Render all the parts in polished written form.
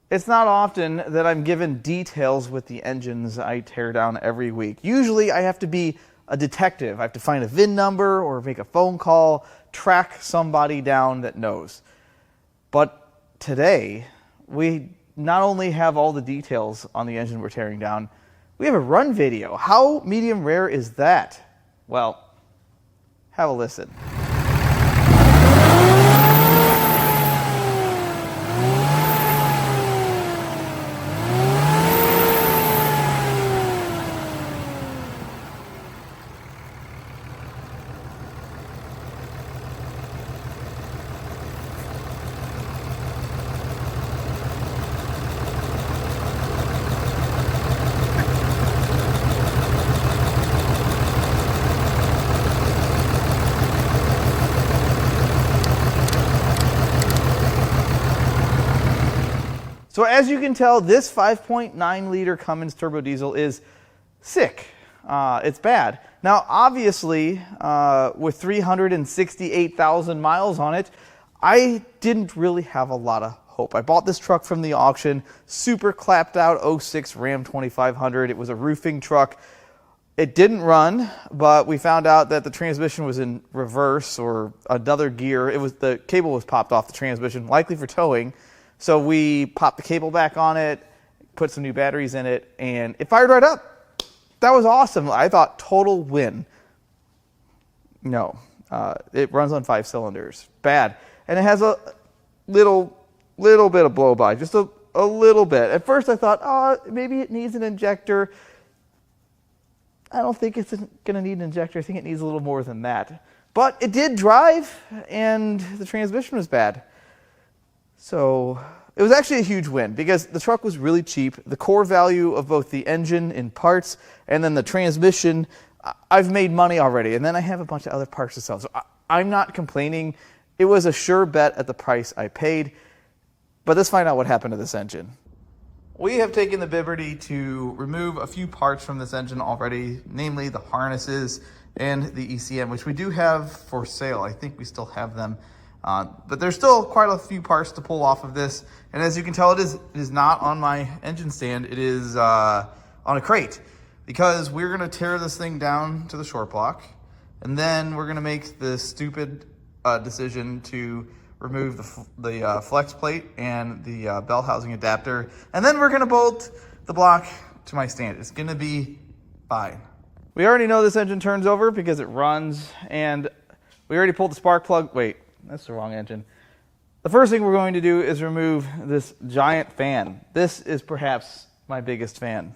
It's not often that I'm given details with the engines I tear down every week. Usually I have to be a detective. I have to find a VIN number or make a phone call, track somebody down that knows. But today, we not only have all the details on the engine we're tearing down, we have a run video. How medium rare is that? Well, have a listen. So as you can tell, this 5.9 liter Cummins Turbodiesel is sick. It's bad. Now, obviously, with 368,000 miles on it, I didn't really have a lot of hope. I bought this truck from the auction, super clapped out 06 Ram 2500. It was a roofing truck. It didn't run, but we found out that the transmission was in reverse or another gear. The cable was popped off the transmission, likely for towing. So we popped the cable back on it, put some new batteries in it, and it fired right up. That was awesome. I thought total win. No, it runs on 5 cylinders. Bad. And it has a little bit of blowby, just a little bit. At first I thought, oh, maybe it needs an injector. I don't think it's going to need an injector. I think it needs a little more than that. But it did drive, and the transmission was bad. So it was actually a huge win because the truck was really cheap. The core value of both the engine in parts and then the transmission, I've made money already. And then I have a bunch of other parts to sell. So I'm not complaining. It was a sure bet at the price I paid. But let's find out what happened to this engine. We have taken the liberty to remove a few parts from this engine already, namely the harnesses and the ECM, which we do have for sale. I think we still have them. But there's still quite a few parts to pull off of this. And as you can tell, it is not on my engine stand. It is on a crate because we're going to tear this thing down to the short block. And then we're going to make the stupid decision to remove the flex plate and the bell housing adapter. And then we're going to bolt the block to my stand. It's going to be fine. We already know this engine turns over because it runs. And we already pulled the spark plug. Wait. That's the wrong engine. The first thing we're going to do is remove this giant fan. This is perhaps my biggest fan.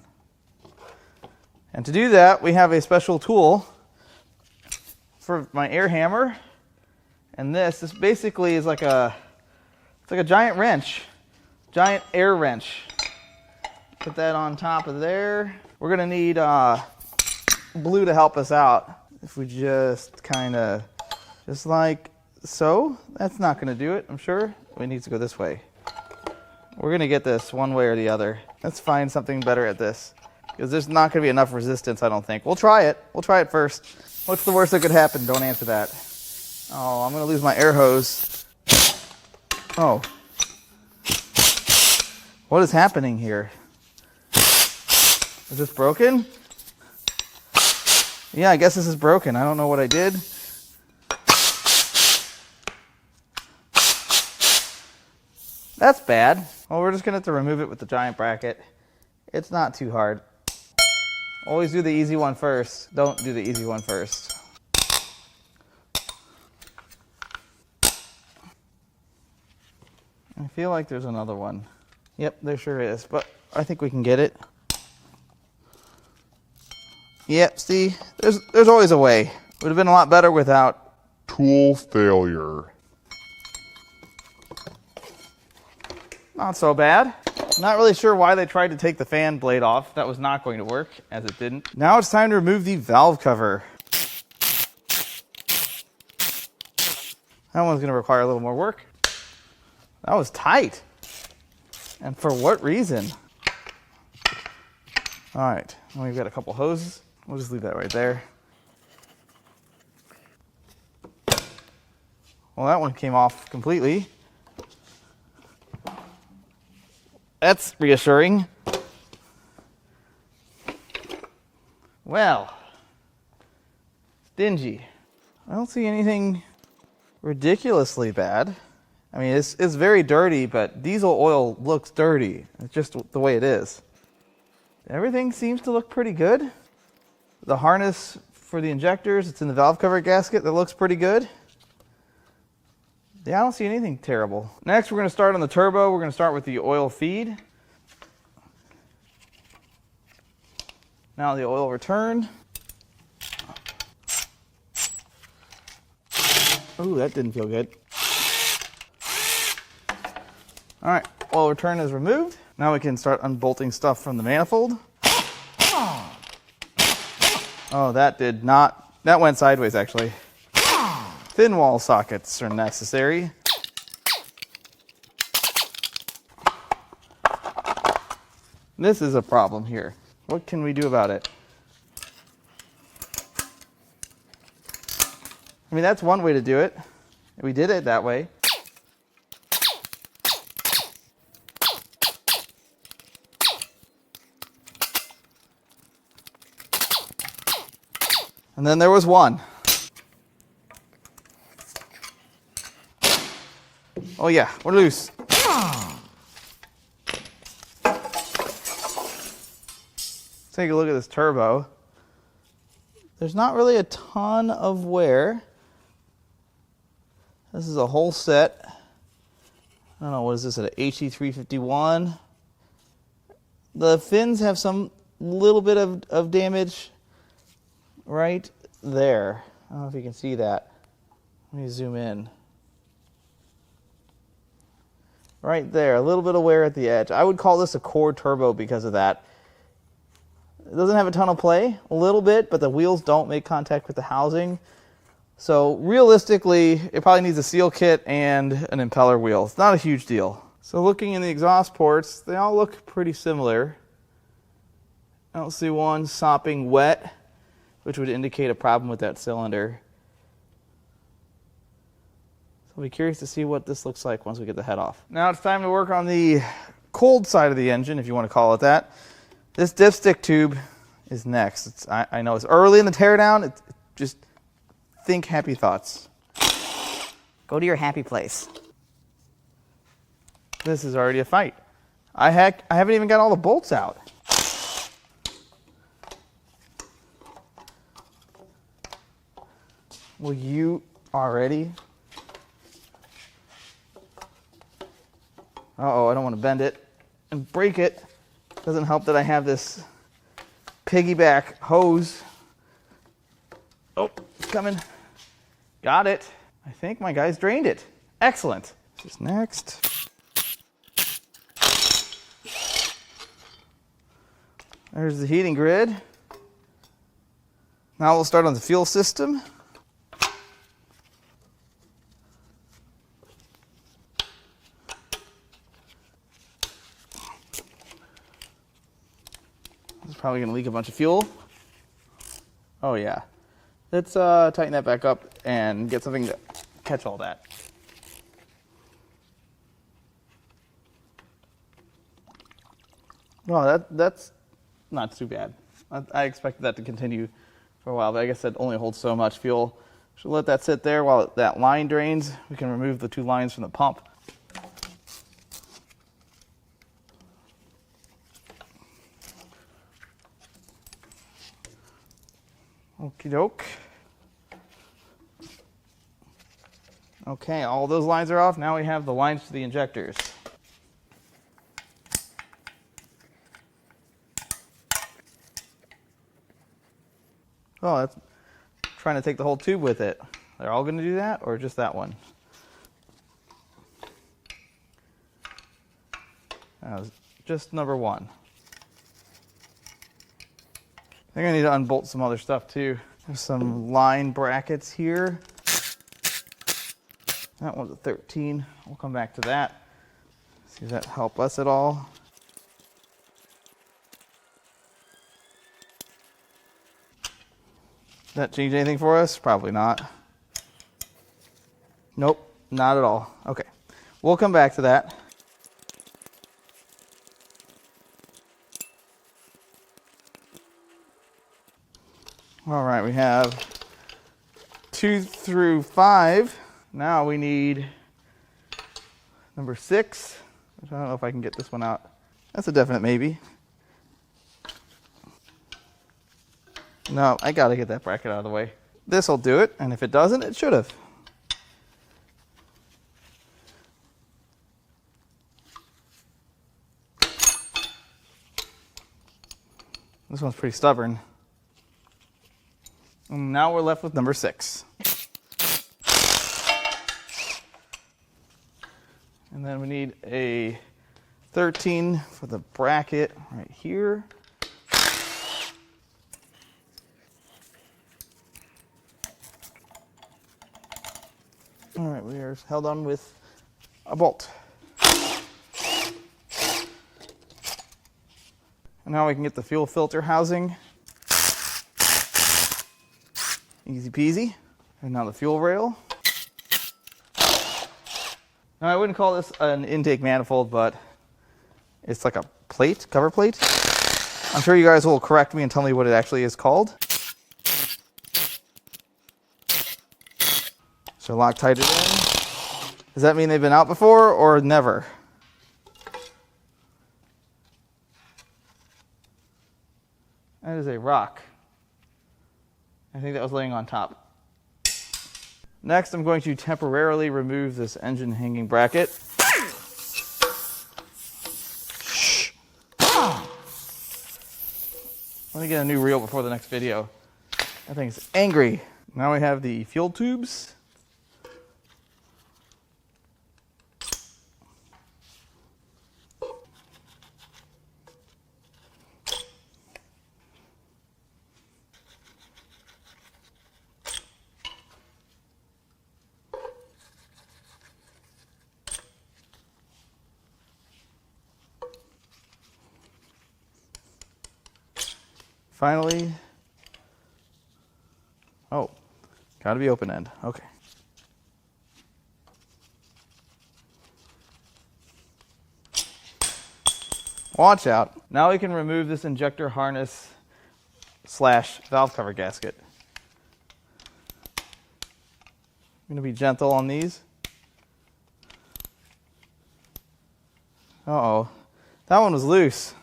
And to do that, we have a special tool for my air hammer. And this basically is like it's like a giant wrench, giant air wrench. Put that on top of there. We're gonna need Blue to help us out. If we just kind of, just like so, that's not going to do it, I'm sure. We need to go this way. We're going to get this one way or the other. Let's find something better at this, because there's not going to be enough resistance, I don't think. We'll try it. We'll try it first. What's the worst that could happen? Don't answer that. Oh, I'm going to lose my air hose. Oh. What is happening here? Is this broken? Yeah, I guess this is broken. I don't know what I did. That's bad. Well, we're just going to have to remove it with the giant bracket. It's not too hard. Always do the easy one first. Don't do the easy one first. I feel like there's another one. Yep, there sure is, but I think we can get it. Yep, see, there's always a way. Would have been a lot better without tool failure. Not so bad. Not really sure why they tried to take the fan blade off. That was not going to work, as it didn't. Now it's time to remove the valve cover. That one's going to require a little more work. That was tight. And for what reason? All right, and we've got a couple hoses. We'll just leave that right there. Well, that one came off completely. That's reassuring. Well, dingy. I don't see anything ridiculously bad. I mean, it's very dirty, but diesel oil looks dirty. It's just the way it is. Everything seems to look pretty good. The harness for the injectors, it's in the valve cover gasket. That looks pretty good. Yeah, I don't see anything terrible. Next, we're going to start on the turbo. We're going to start with the oil feed. Now the oil return. Ooh, that didn't feel good. All right, oil return is removed. Now we can start unbolting stuff from the manifold. Oh, that did not, that went sideways actually. Thin wall sockets are necessary. This is a problem here. What can we do about it? I mean, that's one way to do it. We did it that way. And then there was one. Oh yeah, we're loose. Take a look at this turbo. There's not really a ton of wear. This is a whole set. I don't know, what is this, an HE351? The fins have some little bit of damage right there. I don't know if you can see that. Let me zoom in. Right there, a little bit of wear at the edge. I would call this a core turbo because of that. It doesn't have a ton of play, a little bit, but the wheels don't make contact with the housing. So realistically, it probably needs a seal kit and an impeller wheel. It's not a huge deal. So looking in the exhaust ports, they all look pretty similar. I don't see one sopping wet, which would indicate a problem with that cylinder. So I'll be curious to see what this looks like once we get the head off. Now it's time to work on the cold side of the engine, if you want to call it that. This dipstick tube is next. I know it's early in the teardown. Just think happy thoughts. Go to your happy place. This is already a fight. I haven't even got all the bolts out. Will you already? Uh-oh, I don't want to bend it and break it. Doesn't help that I have this piggyback hose. Oh, it's coming. Got it. I think my guys drained it. Excellent. This is next. There's the heating grid. Now we'll start on the fuel system. Probably going to leak a bunch of fuel. Oh yeah. Let's tighten that back up and get something to catch all that. Well, that's not too bad. I expected that to continue for a while, but I guess that only holds so much fuel. Should let that sit there while that line drains. We can remove the two lines from the pump. Okie doke. Okay, all those lines are off. Now we have the lines to the injectors. Oh, that's trying to take the whole tube with it. They're all going to do that, or just that one? That was just number one. I think I need to unbolt some other stuff too. There's some line brackets here. That one's a 13. We'll come back to that. See if that help us at all. Does that change anything for us? Probably not. Nope, not at all. Okay, we'll come back to that. All right, we have 2 through 5. Now we need number 6. I don't know if I can get this one out. That's a definite maybe. No, I gotta get that bracket out of the way. This will do it, and if it doesn't, it should have. This one's pretty stubborn. And now we're left with number 6. And then we need a 13 for the bracket right here. All right, we are held on with a bolt. And now we can get the fuel filter housing. Easy peasy. And now the fuel rail. Now I wouldn't call this an intake manifold, but it's like a plate, cover plate. I'm sure you guys will correct me and tell me what it actually is called. So Loctite it in. Does that mean they've been out before or never? That is a rock. I think that was laying on top. Next, I'm going to temporarily remove this engine hanging bracket. Shh. Let me get a new reel before the next video. That thing's angry. Now we have the fuel tubes. Finally, oh, gotta be open end, okay. Watch out. Now we can remove this injector harness / valve cover gasket. I'm gonna be gentle on these. Uh-oh, that one was loose.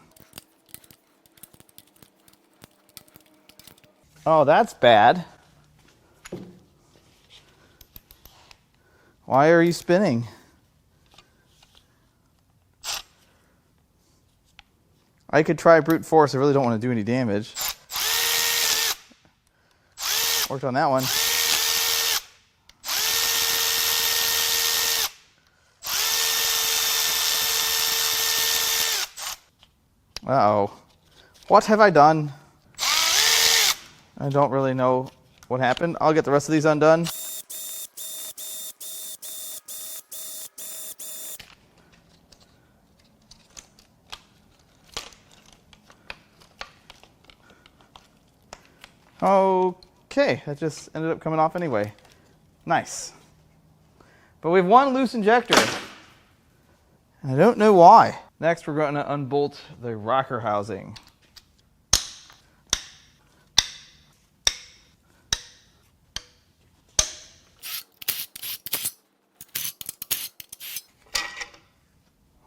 Oh, that's bad. Why are you spinning? I could try brute force. I really don't want to do any damage. Worked on that one. Uh-oh. What have I done? I don't really know what happened. I'll get the rest of these undone. Okay, that just ended up coming off anyway. Nice. But we have one loose injector. I don't know why. Next, we're going to unbolt the rocker housing.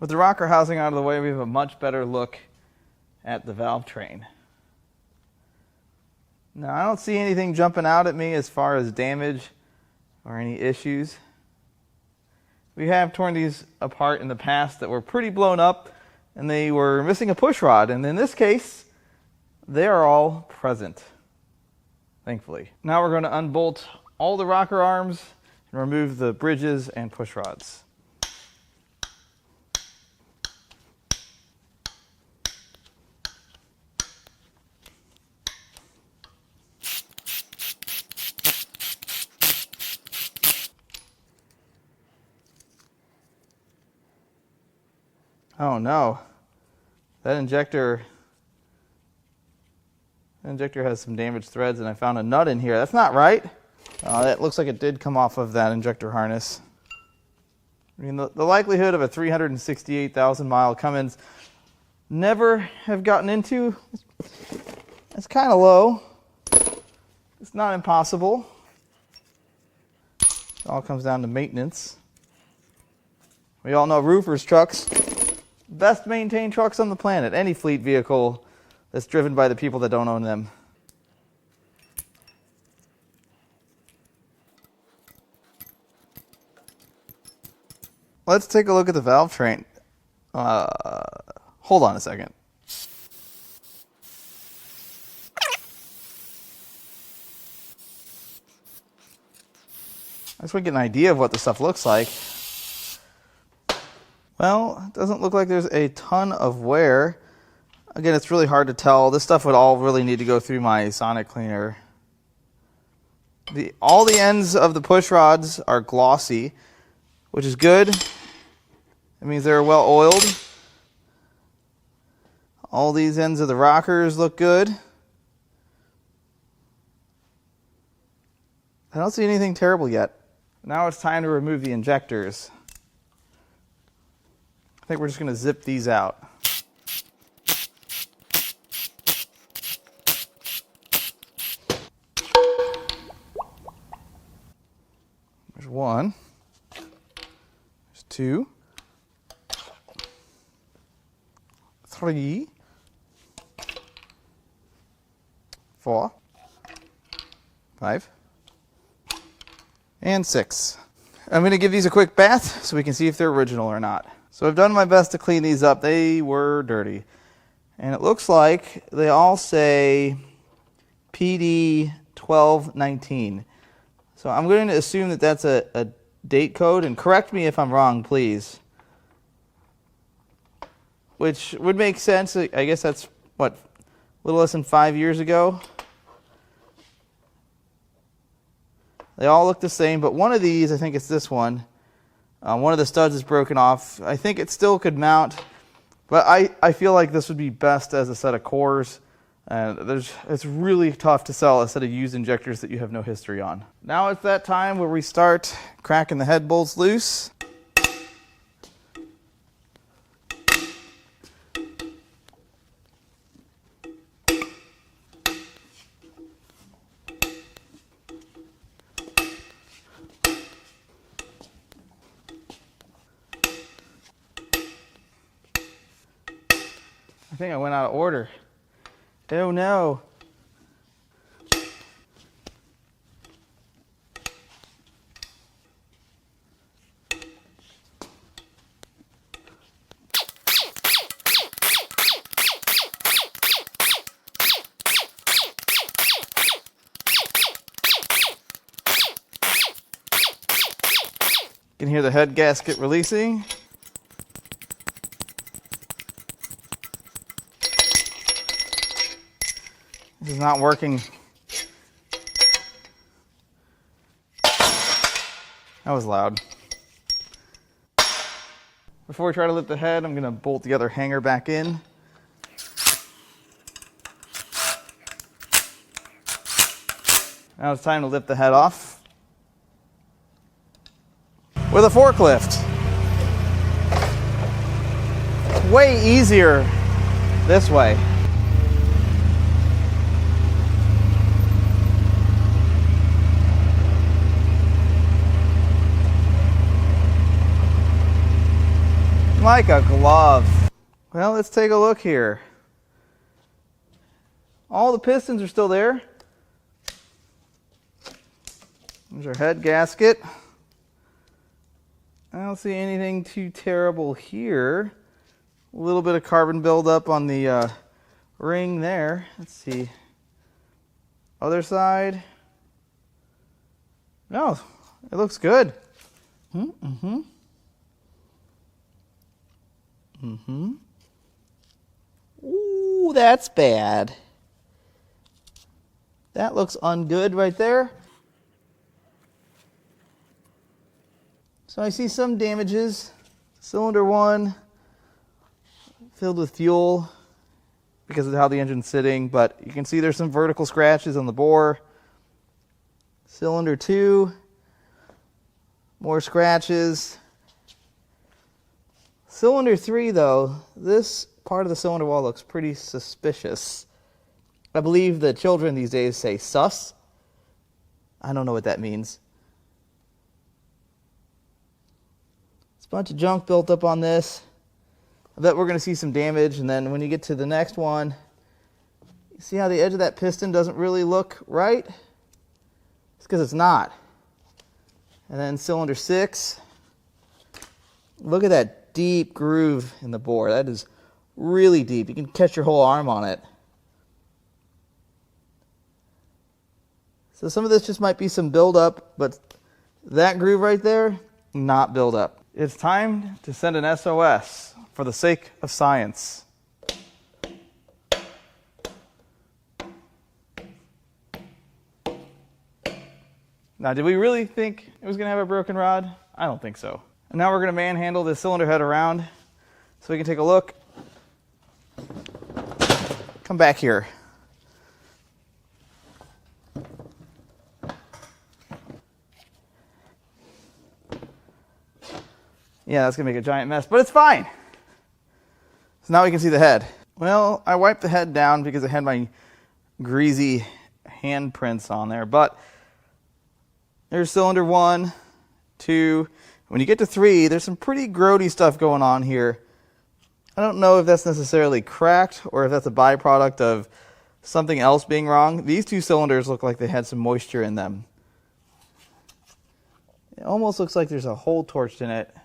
With the rocker housing out of the way, we have a much better look at the valve train. Now, I don't see anything jumping out at me as far as damage or any issues. We have torn these apart in the past that were pretty blown up, and they were missing a push rod. And in this case, they are all present, thankfully. Now we're going to unbolt all the rocker arms and remove the bridges and push rods. Oh no, that injector has some damaged threads, and I found a nut in here. That's not right. That looks like it did come off of that injector harness. I mean, the likelihood of a 368,000 mile Cummins never have gotten into, it's kind of low. It's not impossible. It all comes down to maintenance. We all know roofers' trucks, best maintained trucks on the planet. Any fleet vehicle that's driven by the people that don't own them. Let's take a look at the Valvetrain. Hold on a second. I just want to get an idea of what this stuff looks like. Well, it doesn't look like there's a ton of wear. Again, it's really hard to tell. This stuff would all really need to go through my sonic cleaner. All the ends of the push rods are glossy, which is good. It means they're well oiled. All these ends of the rockers look good. I don't see anything terrible yet. Now it's time to remove the injectors. I think we're just going to zip these out. There's one. There's two. 3. 4. 5. And 6. I'm going to give these a quick bath so we can see if they're original or not. So I've done my best to clean these up. They were dirty. And it looks like they all say PD 1219. So I'm going to assume that that's a date code, and correct me if I'm wrong, please. Which would make sense. I guess that's, what, a little less than 5 years ago? They all look the same, but one of these, I think it's this one, one of the studs is broken off. I think it still could mount, but I feel like this would be best as a set of cores. And it's really tough to sell a set of used injectors that you have no history on. Now it's that time where we start cracking the head bolts loose. I think I went out of order. Oh no. You can hear the head gasket releasing. This is not working. That was loud. Before we try to lift the head, I'm going to bolt the other hanger back in. Now it's time to lift the head off with a forklift. Way easier this way. Like a glove. Well, let's take a look here. All the pistons are still there. There's our head gasket. I don't see anything too terrible here. A little bit of carbon buildup on the ring there. Let's see. Other side. No, it looks good. Ooh, that's bad. That looks ungood right there. So I see some damages. Cylinder 1 filled with fuel because of how the engine's sitting, but you can see there's some vertical scratches on the bore. Cylinder 2, more scratches. Cylinder 3, though, this part of the cylinder wall looks pretty suspicious. I believe the children these days say sus. I don't know what that means. It's a bunch of junk built up on this. I bet we're going to see some damage, and then when you get to the next one, you see how the edge of that piston doesn't really look right? It's because it's not. And then cylinder 6. Look at that deep groove in the bore. That is really deep. You can catch your whole arm on it. So some of this just might be some buildup, but that groove right there, not buildup. It's time to send an SOS for the sake of science. Now, did we really think it was going to have a broken rod? I don't think so. And now we're going to manhandle this cylinder head around so we can take a look. Come back here. Yeah, that's going to make a giant mess, but it's fine. So now we can see the head. Well, I wiped the head down because it had my greasy handprints on there, but there's cylinder 1, 2. When you get to 3, there's some pretty grody stuff going on here. I don't know if that's necessarily cracked or if that's a byproduct of something else being wrong. These 2 cylinders look like they had some moisture in them. It almost looks like there's a hole torched in it,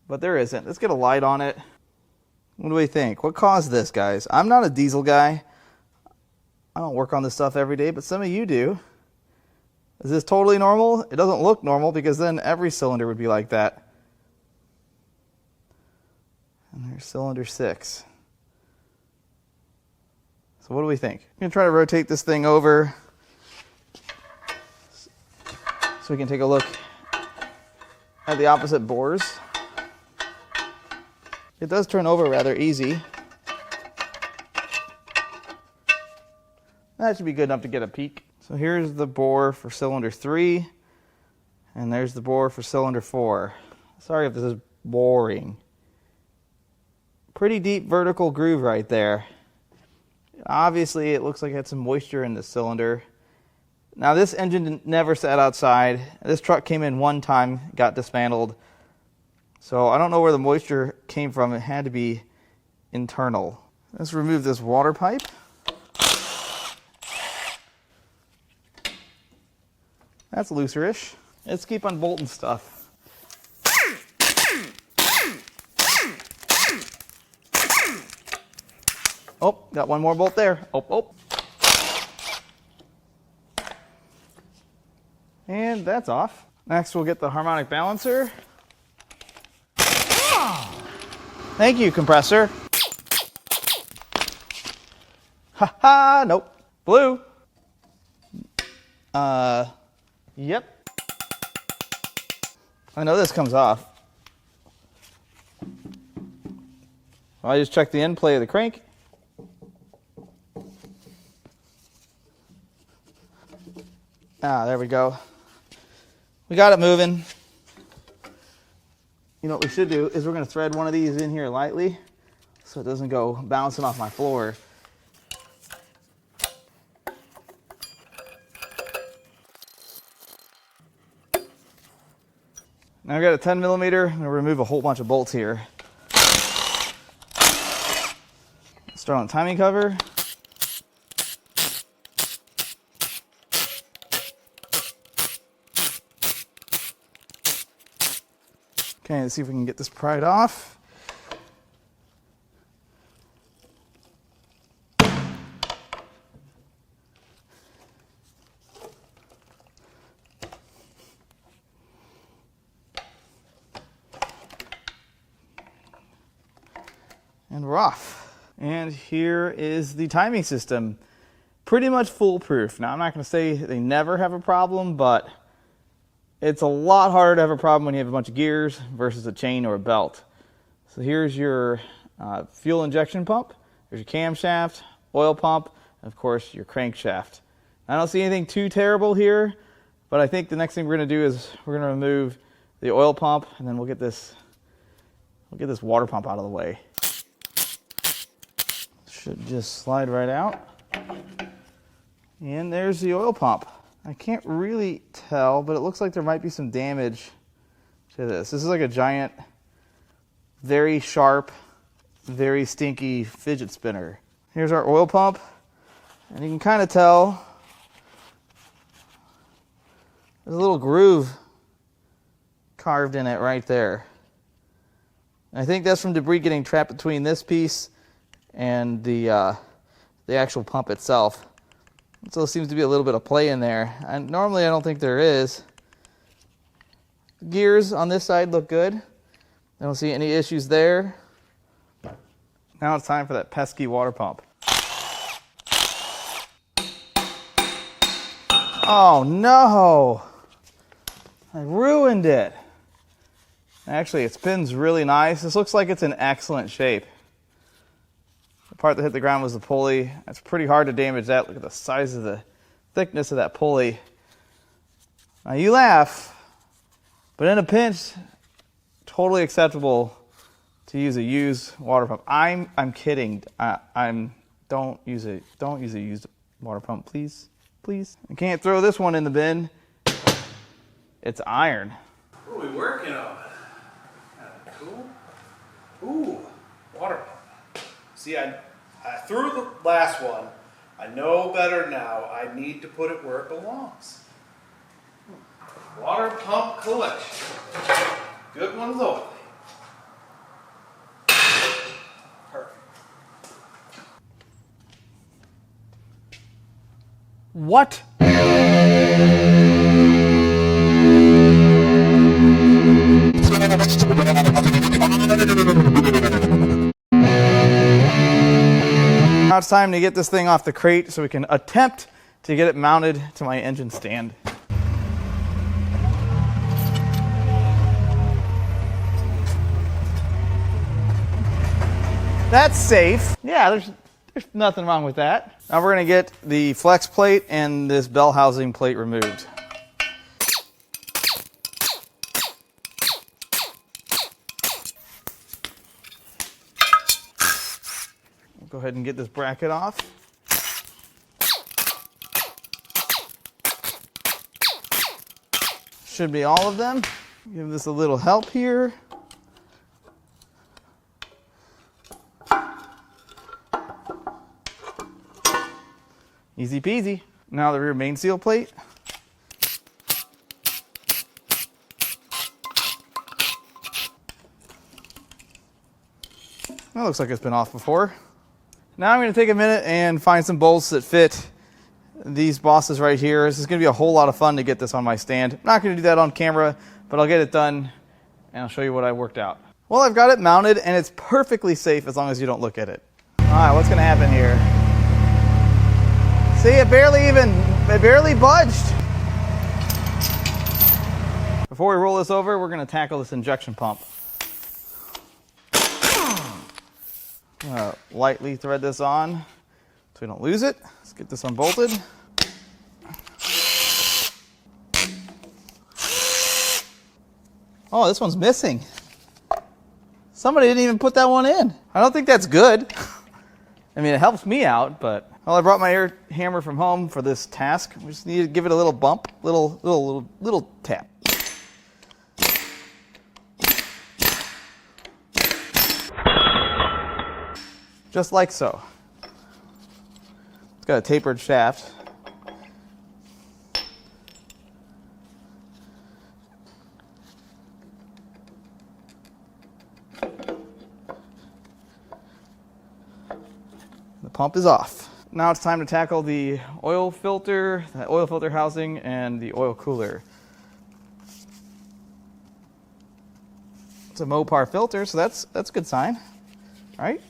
but there isn't. Let's get a light on it. What do we think? What caused this, guys? I'm not a diesel guy. I don't work on this stuff every day, but some of you do. Is this totally normal? It doesn't look normal because then every cylinder would be like that. And there's cylinder 6. So what do we think? I'm going to try to rotate this thing over so we can take a look at the opposite bores. It does turn over rather easy. That should be good enough to get a peek. So here's the bore for cylinder 3, and there's the bore for cylinder 4. Sorry if this is boring. Pretty deep vertical groove right there. Obviously, it looks like it had some moisture in this cylinder. Now, this engine never sat outside. This truck came in one time, got dismantled. So I don't know where the moisture came from. It had to be internal. Let's remove this water pipe. That's looserish. Let's keep unbolting stuff. Oh, got one more bolt there. Oh. And that's off. Next, we'll get the harmonic balancer. Thank you, compressor. Ha, nope. Blue. Yep. I know this comes off. I just checked the end play of the crank. There we go. We got it moving. You know what we should do is we're going to thread one of these in here lightly so it doesn't go bouncing off my floor. Now I've got a 10 millimeter. I'm going to remove a whole bunch of bolts here. Start on the timing cover. Okay, let's see if we can get this pried off. And we're off. And here is the timing system. Pretty much foolproof. Now, I'm not going to say they never have a problem, but it's a lot harder to have a problem when you have a bunch of gears versus a chain or a belt. So here's your fuel injection pump. There's your camshaft, oil pump, and of course your crankshaft. I don't see anything too terrible here, but I think the next thing we're going to do is we're going to remove the oil pump, and then we'll get this water pump out of the way. Should just slide right out. And there's the oil pump. I can't really tell, but it looks like there might be some damage to this. This is like a giant, very sharp, very stinky fidget spinner. Here's our oil pump, and you can kind of tell there's a little groove carved in it right there. I think that's from debris getting trapped between this piece and the actual pump itself. So there seems to be a little bit of play in there. And normally I don't think there is. Gears on this side look good. I don't see any issues there. Now it's time for that pesky water pump. Oh no! I ruined it. Actually, it spins really nice. This looks like it's in excellent shape. The part that hit the ground was the pulley. It's pretty hard to damage that. Look at the size of the thickness of that pulley. Now you laugh, but in a pinch, totally acceptable to use a used water pump. I'm kidding. Don't use a used water pump, please. Please. I can't throw this one in the bin. It's iron. What are we working on? Cool. Ooh, water pump. See, I threw the last one. I know better now. I need to put it where it belongs. Water pump collection. Good one locally. Perfect. What? Now it's time to get this thing off the crate so we can attempt to get it mounted to my engine stand. That's safe. Yeah, there's nothing wrong with that. Now we're going to get the flex plate and this bell housing plate removed. Go ahead and get this bracket off. Should be all of them. Give this a little help here. Easy peasy. Now the rear main seal plate. That looks like it's been off before. Now I'm going to take a minute and find some bolts that fit these bosses right here. This is going to be a whole lot of fun to get this on my stand. I'm not going to do that on camera, but I'll get it done and I'll show you what I worked out. Well, I've got it mounted and it's perfectly safe as long as you don't look at it. All right, what's going to happen here? See, it barely budged. Before we roll this over, we're going to tackle this injection pump. I'm going to lightly thread this on so we don't lose it. Let's get this unbolted. Oh, this one's missing. Somebody didn't even put that one in. I don't think that's good. I mean, it helps me out, but... Well, I brought my air hammer from home for this task. We just need to give it a little bump, little tap. Just like so. It's got a tapered shaft. The pump is off. Now it's time to tackle the oil filter housing, and the oil cooler. It's a Mopar filter, so that's a good sign, right?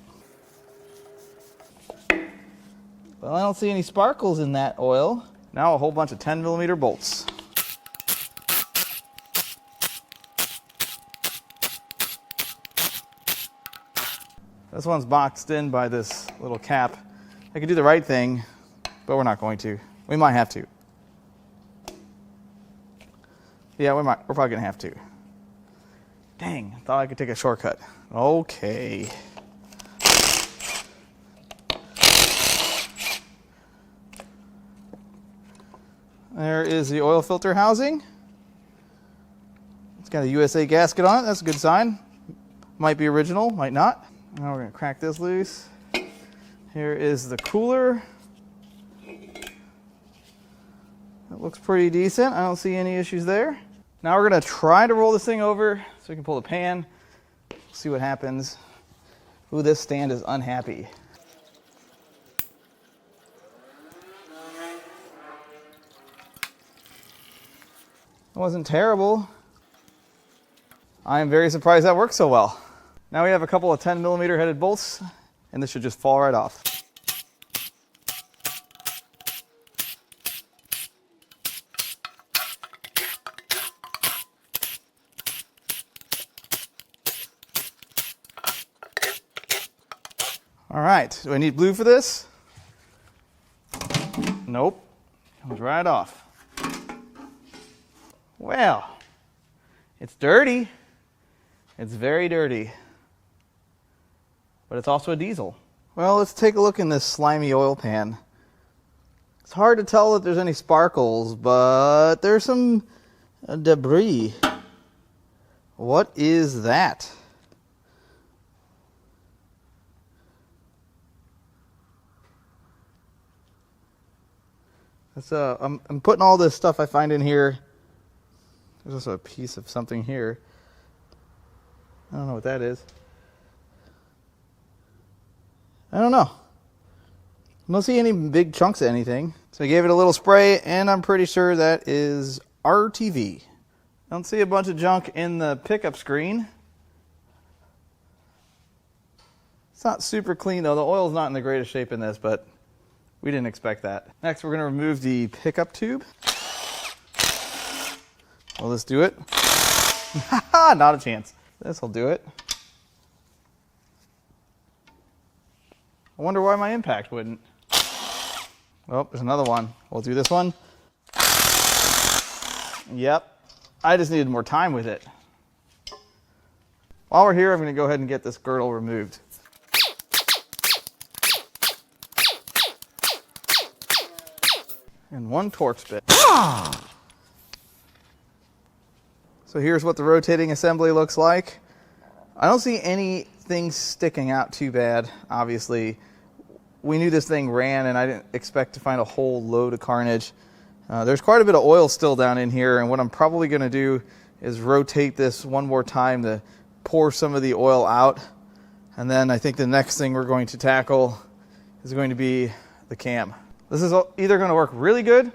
Well, I don't see any sparkles in that oil. Now a whole bunch of 10mm bolts. This one's boxed in by this little cap. I could do the right thing, but we're not going to. We might have to. Yeah, we're probably gonna have to. Dang, I thought I could take a shortcut. Okay. There is the oil filter housing. It's got a USA gasket on it. That's a good sign. Might be original, might not. Now we're going to crack this loose. Here is the cooler. That looks pretty decent. I don't see any issues there. Now we're going to try to roll this thing over so we can pull the pan. See what happens. Ooh, this stand is unhappy. It wasn't terrible. I am very surprised that worked so well. Now we have a couple of 10mm headed bolts, and this should just fall right off. All right, do I need blue for this? Nope, comes right off. Well, it's dirty. It's very dirty. But it's also a diesel. Well, let's take a look in this slimy oil pan. It's hard to tell if there's any sparkles, but there's some debris. What is that? That's I'm putting all this stuff I find in here. There's also a piece of something here. I don't know what that is. I don't know. I don't see any big chunks of anything. So I gave it a little spray, and I'm pretty sure that is RTV. I don't see a bunch of junk in the pickup screen. It's not super clean though. The oil's not in the greatest shape in this, but we didn't expect that. Next, we're going to remove the pickup tube. Will this do it? Not a chance. This will do it. I wonder why my impact wouldn't. Oh, there's another one. We'll do this one. Yep. I just needed more time with it. While we're here, I'm going to go ahead and get this girdle removed. And one torx bit. So here's what the rotating assembly looks like. I don't see anything sticking out too bad, obviously. We knew this thing ran, and I didn't expect to find a whole load of carnage. There's quite a bit of oil still down in here, and what I'm probably going to do is rotate this one more time to pour some of the oil out. And then I think the next thing we're going to tackle is going to be the cam. This is either going to work really good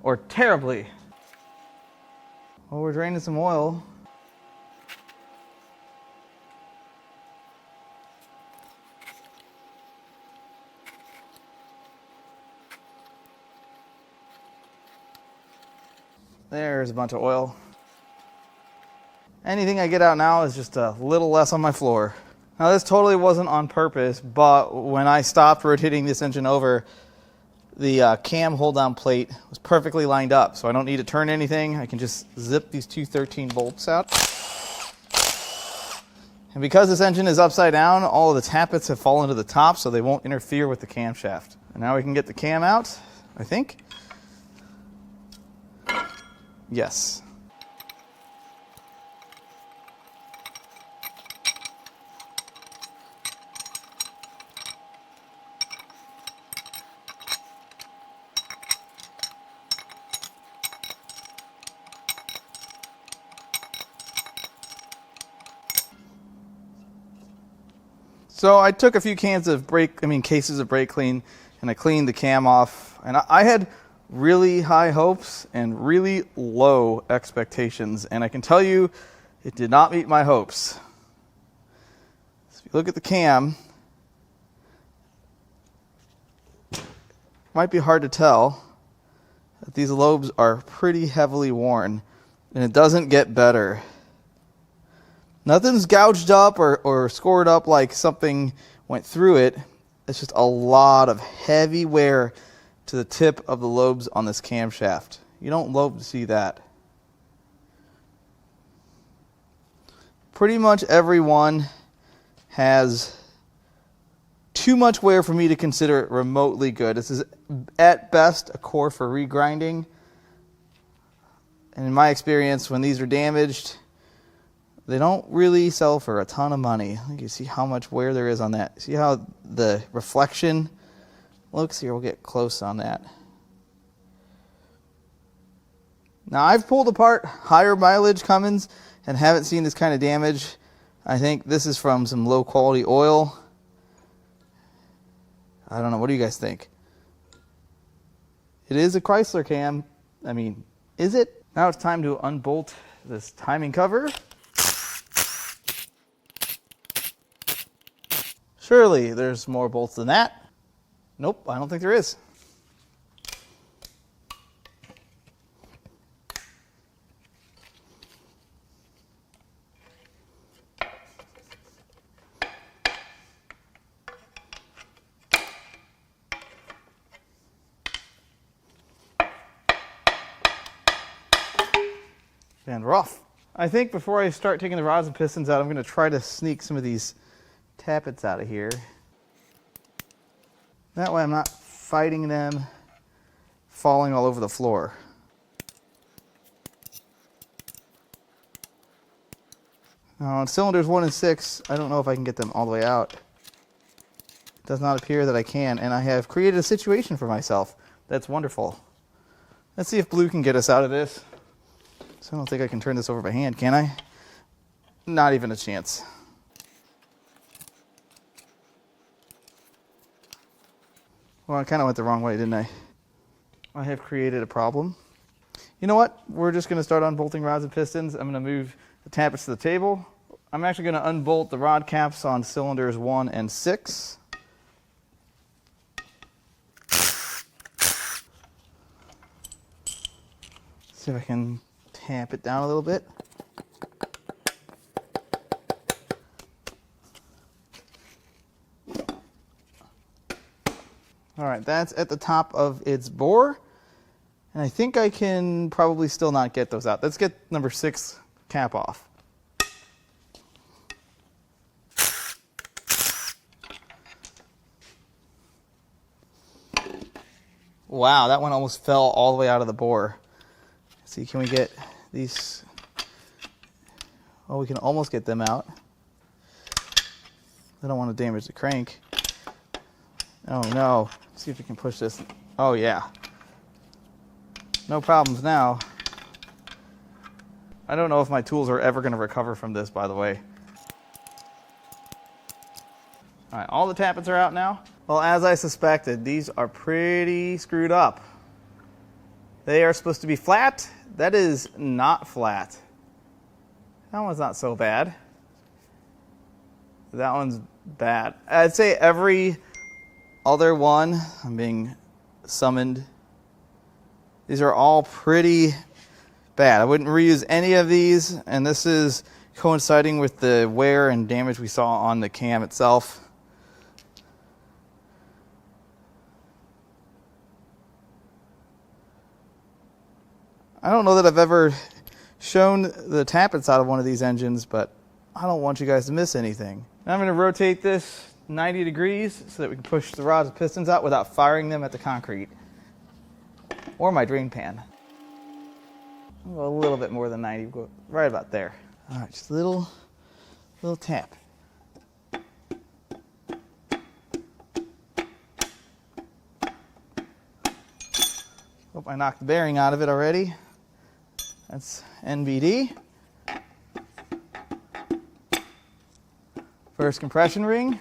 or terribly. Well, we're draining some oil. There's a bunch of oil. Anything I get out now is just a little less on my floor. Now this totally wasn't on purpose, but when I stopped rotating this engine over, the cam hold down plate was perfectly lined up, so I don't need to turn anything. I can just zip these two 13 bolts out. And because this engine is upside down, all of the tappets have fallen to the top, so they won't interfere with the camshaft. And now we can get the cam out, I think. Yes. So I took a few cases of brake clean, and I cleaned the cam off. And I had really high hopes and really low expectations, and I can tell you it did not meet my hopes. So if you look at the cam, it might be hard to tell that these lobes are pretty heavily worn, and it doesn't get better. Nothing's gouged up or scored up like something went through it. It's just a lot of heavy wear to the tip of the lobes on this camshaft. You don't lobe to see that. Pretty much every one has too much wear for me to consider it remotely good. This is at best a core for regrinding, And in my experience, when these are damaged, they don't really sell for a ton of money. You can see how much wear there is on that. See how the reflection looks here? We'll get close on that. Now, I've pulled apart higher mileage Cummins and haven't seen this kind of damage. I think this is from some low quality oil. I don't know. What do you guys think? It is a Chrysler cam. I mean, is it? Now it's time to unbolt this timing cover. Surely there's more bolts than that. Nope, I don't think there is. And rough. I think before I start taking the rods and pistons out, I'm going to try to sneak some of these tappets out of here. That way I'm not fighting them falling all over the floor. Now on cylinders 1 and 6, I don't know if I can get them all the way out. It does not appear that I can, and I have created a situation for myself. That's wonderful. Let's see if Blue can get us out of this. So I don't think I can turn this over by hand, can I? Not even a chance. Well, I kind of went the wrong way, didn't I? I have created a problem. You know what? We're just going to start unbolting rods and pistons. I'm going to move the tappets to the table. I'm actually going to unbolt the rod caps on cylinders 1 and 6. See if I can tamp it down a little bit. All right, that's at the top of its bore. And I think I can probably still not get those out. Let's get number 6 cap off. Wow, that one almost fell all the way out of the bore. Let's see, can we get these? Oh, we can almost get them out. I don't want to damage the crank. Oh no. Let's see if we can push this. Oh yeah. No problems now. I don't know if my tools are ever going to recover from this, by the way. All right, all the tappets are out now. Well, as I suspected, these are pretty screwed up. They are supposed to be flat. That is not flat. That one's not so bad. That one's bad. I'd say every other one, I'm being summoned. These are all pretty bad. I wouldn't reuse any of these, and this is coinciding with the wear and damage we saw on the cam itself. I don't know that I've ever shown the tappets out of one of these engines, but I don't want you guys to miss anything. Now I'm going to rotate this 90 degrees so that we can push the rods and pistons out without firing them at the concrete or my drain pan. I'll go a little bit more than 90, go right about there. All right, just a little tap. Hope I knocked the bearing out of it already. That's NBD. First compression ring.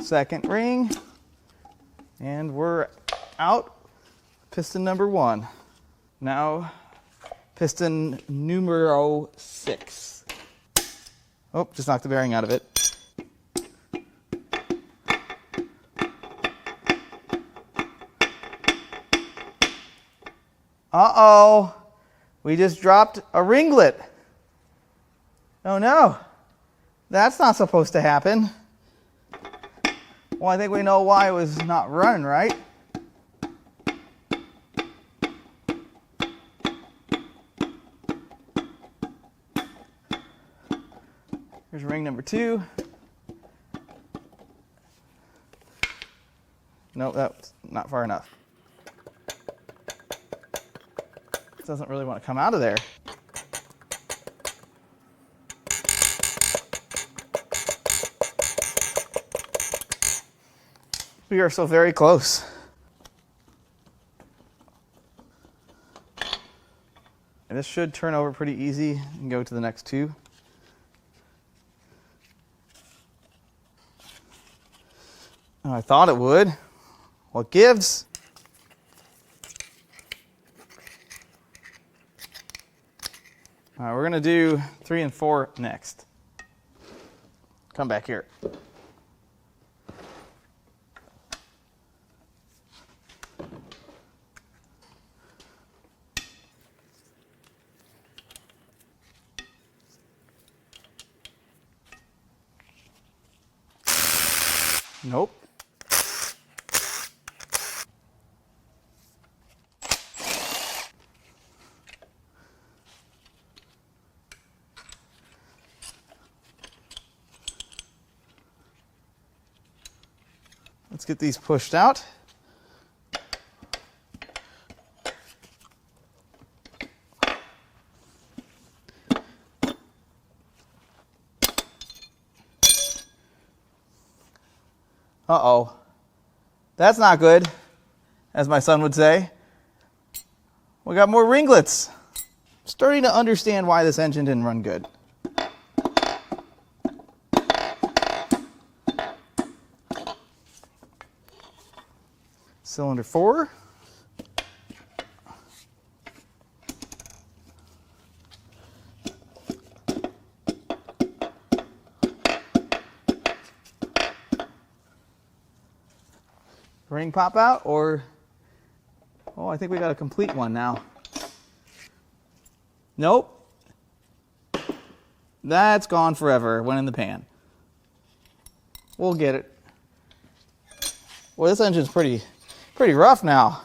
Second ring. And we're out. Piston number 1. Now, piston numero 6. Oh, just knocked the bearing out of it. Uh-oh, we just dropped a ringlet. Oh no, that's not supposed to happen. Well, I think we know why it was not running right. Here's ring number 2. No, that's not far enough. It doesn't really want to come out of there. We are so very close. And this should turn over pretty easy and go to the next two. Oh, I thought it would. What gives? All right, we're gonna do 3 and 4 next. Come back here. Nope. Let's get these pushed out. Uh-oh. That's not good, as my son would say. We got more ringlets. Starting to understand why this engine didn't run good. Cylinder 4. Ring pop out, or, oh, I think we got a complete one now. Nope. That's gone forever, went in the pan. We'll get it. Well, this engine's pretty rough now.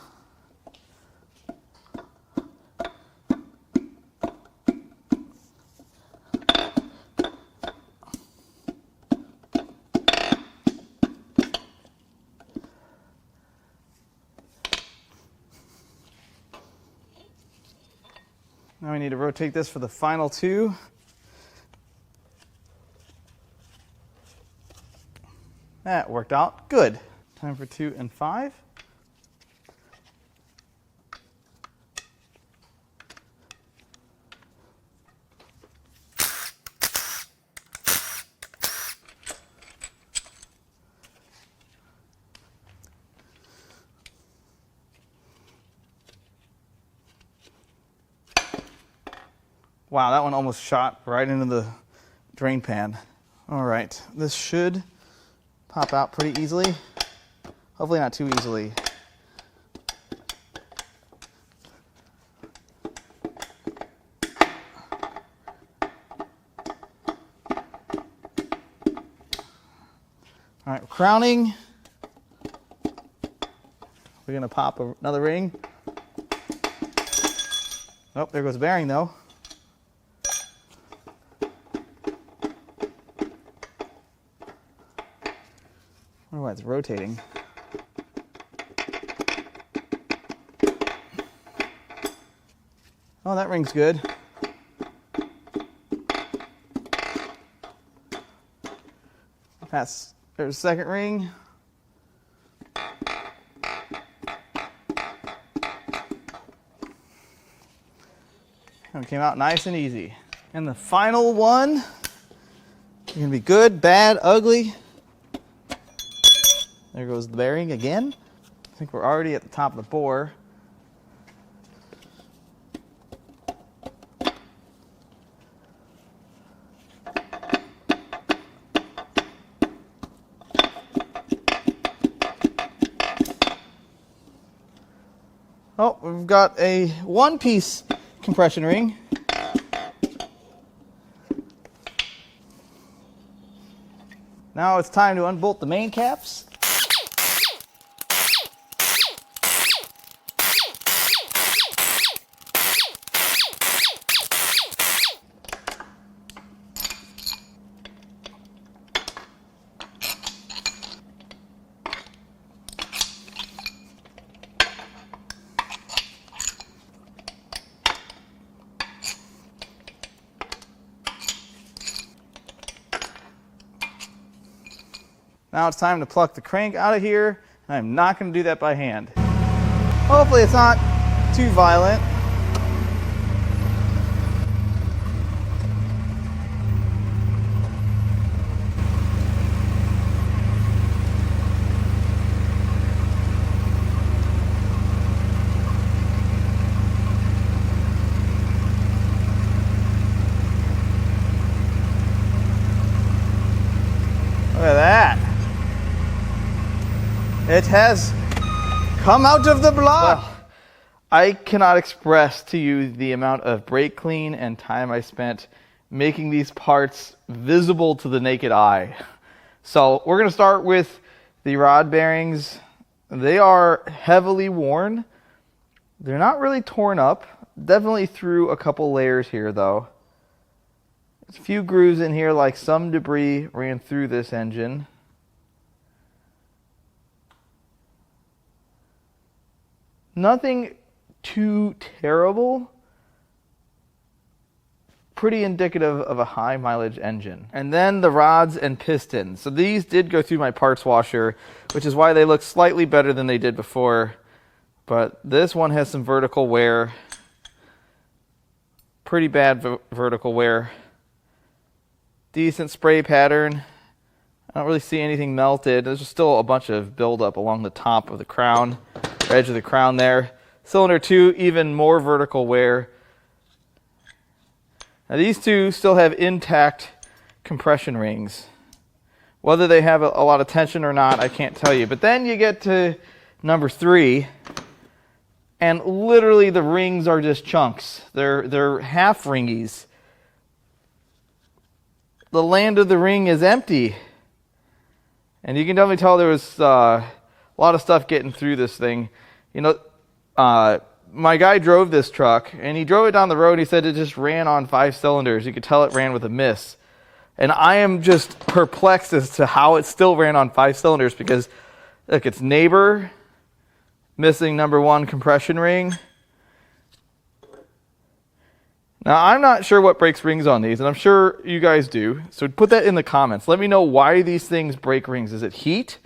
Now we need to rotate this for the final two. That worked out good. Time for 2 and 5. Wow, that one almost shot right into the drain pan. All right, this should pop out pretty easily. Hopefully not too easily. All right, crowning. We're gonna pop another ring. Oh, there goes the bearing though. I wonder why it's rotating. Oh, that ring's good. There's the second ring. It came out nice and easy. And the final one, it's gonna be good, bad, ugly. There goes the bearing again. I think we're already at the top of the bore. Oh, we've got a one-piece compression ring. Now it's time to unbolt the main caps. Now it's time to pluck the crank out of here, and I'm not going to do that by hand. Hopefully it's not too violent. Look at that. It has come out of the block. Well, I cannot express to you the amount of brake clean and time I spent making these parts visible to the naked eye. So we're going to start with the rod bearings. They are heavily worn. They're not really torn up. Definitely through a couple layers here though. There's a few grooves in here, like some debris ran through this engine. Nothing too terrible. Pretty indicative of a high mileage engine. And then the rods and pistons. So these did go through my parts washer, which is why they look slightly better than they did before. But this one has some vertical wear. Pretty bad vertical wear. Decent spray pattern. I don't really see anything melted. There's still a bunch of buildup along the top of the crown, edge of the crown there. Cylinder 2, even more vertical wear. Now these two still have intact compression rings. Whether they have a lot of tension or not, I can't tell you. But then you get to number 3, and literally the rings are just chunks. They're half ringies. The land of the ring is empty. And you can definitely tell there was a lot of stuff getting through this thing. You know, my guy drove this truck, and he drove it down the road. He said it just ran on 5 cylinders. You could tell it ran with a miss. And I am just perplexed as to how it still ran on 5 cylinders, because, look, it's neighbor, missing number 1 compression ring. Now, I'm not sure what breaks rings on these, and I'm sure you guys do. So put that in the comments. Let me know why these things break rings. Is it heat?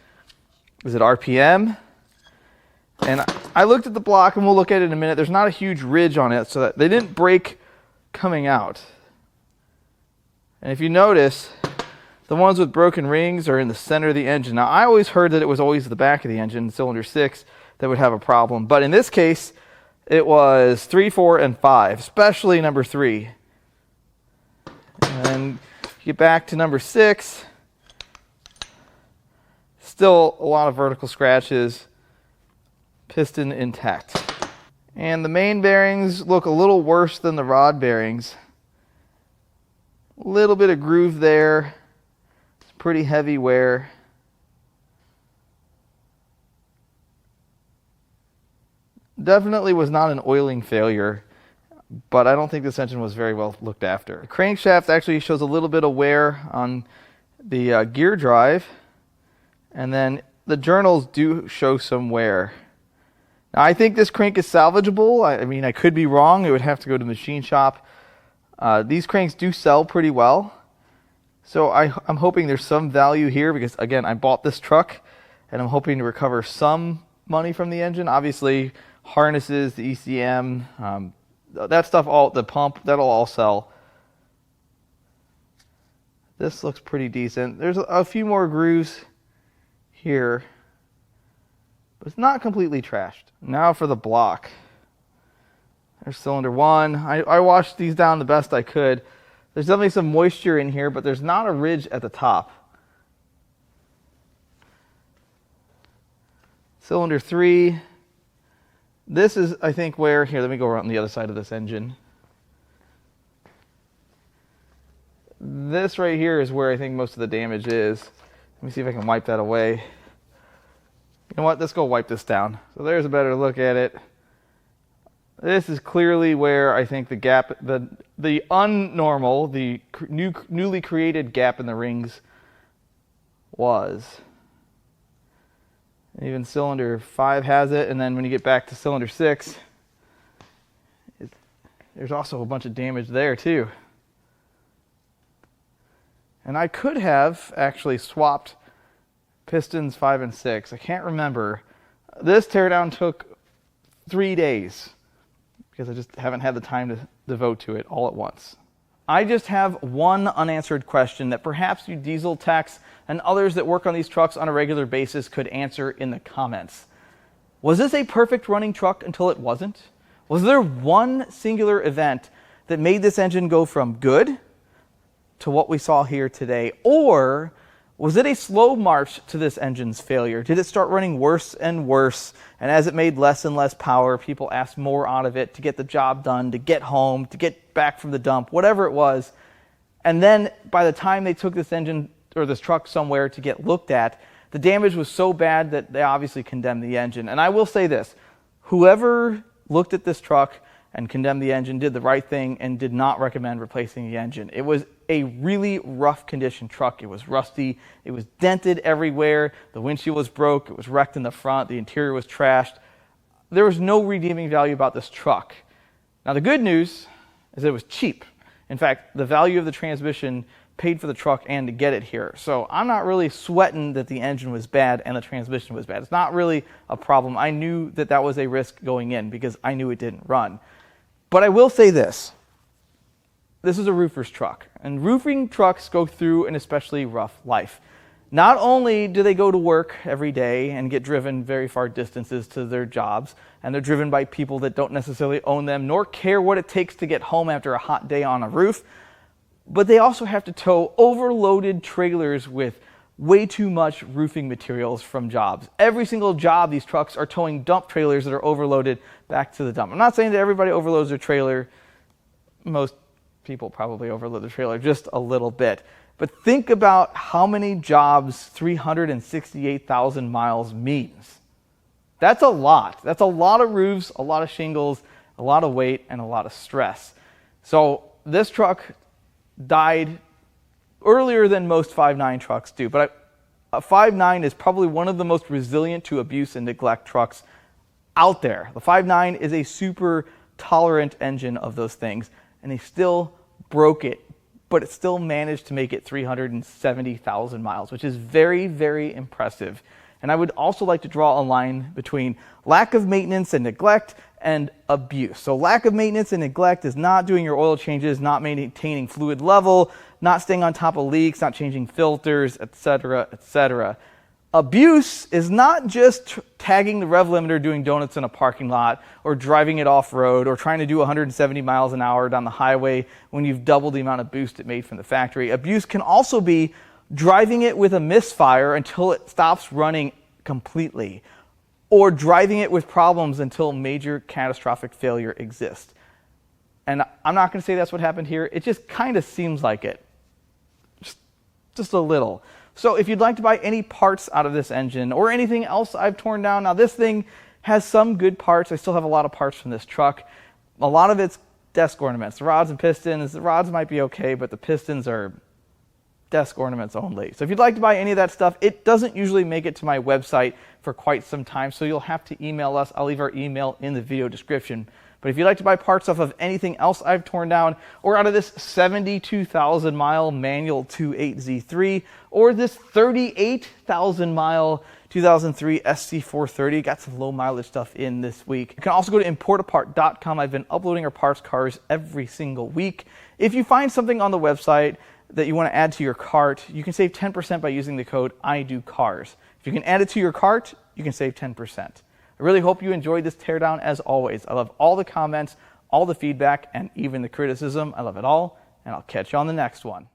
Is it RPM? And I looked at the block, and we'll look at it in a minute. There's not a huge ridge on it, so that they didn't break coming out. And if you notice, the ones with broken rings are in the center of the engine. Now, I always heard that it was always the back of the engine, cylinder 6, that would have a problem. But in this case, it was 3, 4, and 5, especially number 3. And then get back to number 6. Still a lot of vertical scratches. Piston intact. And the main bearings look a little worse than the rod bearings. A little bit of groove there. It's pretty heavy wear. Definitely was not an oiling failure, but I don't think this engine was very well looked after. The crankshaft actually shows a little bit of wear on the gear drive, and then the journals do show some wear. Now, I think this crank is salvageable. I mean, I could be wrong. It would have to go to the machine shop. These cranks do sell pretty well, so I'm hoping there's some value here, because, again, I bought this truck, and I'm hoping to recover some money from the engine. Obviously, harnesses, the ECM, that stuff, all the pump, that'll all sell. This looks pretty decent. There's a few more grooves here, but it's not completely trashed. Now for the block. There's cylinder 1. I washed these down the best I could. There's definitely some moisture in here, but there's not a ridge at the top. Cylinder 3. This is, I think, where, here, let me go around the other side of this engine. This right here is where I think most of the damage is. Let me see if I can wipe that away. You know what? Let's go wipe this down. So there's a better look at it. This is clearly where I think the gap, the unnormal, the newly created gap in the rings was. Even cylinder 5 has it, and then when you get back to cylinder 6, there's also a bunch of damage there too. And I could have actually swapped pistons 5 and 6. I can't remember. This teardown took 3 days because I just haven't had the time to devote to it all at once. I just have one unanswered question that perhaps you diesel techs and others that work on these trucks on a regular basis could answer in the comments. Was this a perfect running truck until it wasn't? Was there one singular event that made this engine go from good to what we saw here today? Or was it a slow march to this engine's failure? Did it start running worse and worse? And as it made less and less power, people asked more out of it to get the job done, to get home, to get back from the dump, whatever it was. And then by the time they took this engine or this truck somewhere to get looked at, the damage was so bad that they obviously condemned the engine. And I will say this, whoever looked at this truck and condemned the engine did the right thing and did not recommend replacing the engine. It was a really rough condition truck. It was rusty. It was dented everywhere. The windshield was broke. It was wrecked in the front. The interior was trashed. There was no redeeming value about this truck. Now the good news is that it was cheap. In fact, the value of the transmission paid for the truck and to get it here. So I'm not really sweating that the engine was bad and the transmission was bad. It's not really a problem. I knew that that was a risk going in because I knew it didn't run. But I will say this. This is a roofer's truck, and roofing trucks go through an especially rough life. Not only do they go to work every day and get driven very far distances to their jobs, and they're driven by people that don't necessarily own them, nor care what it takes to get home after a hot day on a roof, but they also have to tow overloaded trailers with way too much roofing materials from jobs. Every single job, these trucks are towing dump trailers that are overloaded back to the dump. I'm not saying that everybody overloads their trailer. Most people probably overload the trailer just a little bit. But think about how many jobs 368,000 miles means. That's a lot. That's a lot of roofs, a lot of shingles, a lot of weight, and a lot of stress. So this truck died earlier than most 5.9 trucks do. But a 5.9 is probably one of the most resilient to abuse and neglect trucks out there. The 5.9 is a super tolerant engine of those things, and they still broke it, but it still managed to make it 370,000 miles, which is very, very impressive. And I would also like to draw a line between lack of maintenance and neglect and abuse. So lack of maintenance and neglect is not doing your oil changes, not maintaining fluid level, not staying on top of leaks, not changing filters, etc., etc. Abuse is not just tagging the rev limiter doing donuts in a parking lot or driving it off-road or trying to do 170 miles an hour down the highway when you've doubled the amount of boost it made from the factory. Abuse can also be driving it with a misfire until it stops running completely, or driving it with problems until major catastrophic failure exists. And I'm not going to say that's what happened here. It just kind of seems like it. Just a little. So if you'd like to buy any parts out of this engine or anything else I've torn down, now this thing has some good parts. I still have a lot of parts from this truck. A lot of it's desk ornaments. The rods and pistons, the rods might be okay, but the pistons are desk ornaments only. So if you'd like to buy any of that stuff, it doesn't usually make it to my website for quite some time, so you'll have to email us. I'll leave our email in the video description. But if you'd like to buy parts off of anything else I've torn down, or out of this 72,000 mile manual 2.8Z3, or this 38,000 mile 2003 SC430, got some low mileage stuff in this week. You can also go to Importapart.com. I've been uploading our parts cars every single week. If you find something on the website that you want to add to your cart, you can save 10% by using the code IDOCARS. If you can add it to your cart, you can save 10%. I really hope you enjoyed this teardown as always. I love all the comments, all the feedback, and even the criticism. I love it all, and I'll catch you on the next one.